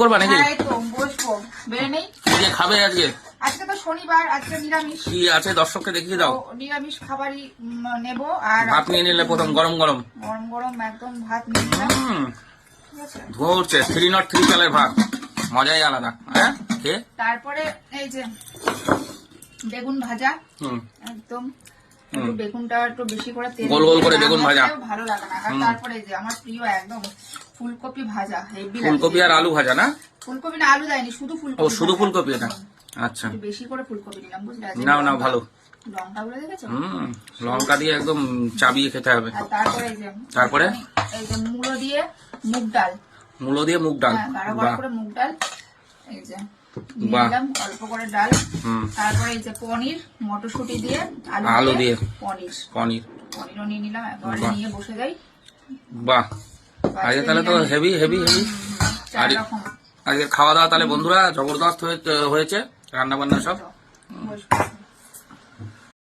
করবা নাকি? হ্যাঁ, এই তো বসবো, বেড়ে নেই। কি দিয়ে খাবে আজকে? আজকে তো শনিবার, আজকে নিরামিষ। কি আছে দর্শককে দেখিয়ে দাও। তো নিরামিষ খাবারই নেবো। আর ভাত নিয়ে নিলে প্রথম গরম গরম গরম গরম একদম ভাত নিয়ে নিলাম। ঠিক আছে, ধোয়া উঠছে 303 চালের ভাত, মজাই আলাদা। হ্যাঁ, খেয়ে তারপরে এই যে বেগুন ভাজা, একদম একটু বেগুনটা একটু বেশি করে তেল গোল গোল করে বেগুন ভাজা, ভালো লাগে না। আর তারপরে এই যে আমার প্রিয় একদম ফুলকপি ভাজা, হেভি লাগে। ফুলকপি আর আলু ভাজা না? ফুলকপি না, আলু দেয়নি, শুধু ফুলকপি। ও, শুধু ফুলকপি এটা। আচ্ছা, একটু বেশি করে ফুলকপি নিলাম, বুঝলে? নাও নাও, ভালো। লঙ্কা গুলো দেখেছো? লঙ্কা দিয়ে একদম চাবিয়ে খেতে হবে। আর তারপরে এই যে এই যে মূলো দিয়ে মুগ ডাল, মূলো দিয়ে মুগ ডাল, গাঢ় গাঢ় করে মুগ ডাল। এই যে নিলাম অল্প করে ডাল। তারপরে এই যে পনির, মটরশুঁটি দিয়ে আলু দিয়ে পনিরও নিয়ে নিলাম। একবারে নিয়ে বসে যাই। বাহ, আজকে তাহলে তো হেভি হেভি হেভি। আজকে খাওয়া দাওয়া তাহলে বন্ধুরা জবরদস্ত হয়েছে, রান্না বান্না সব।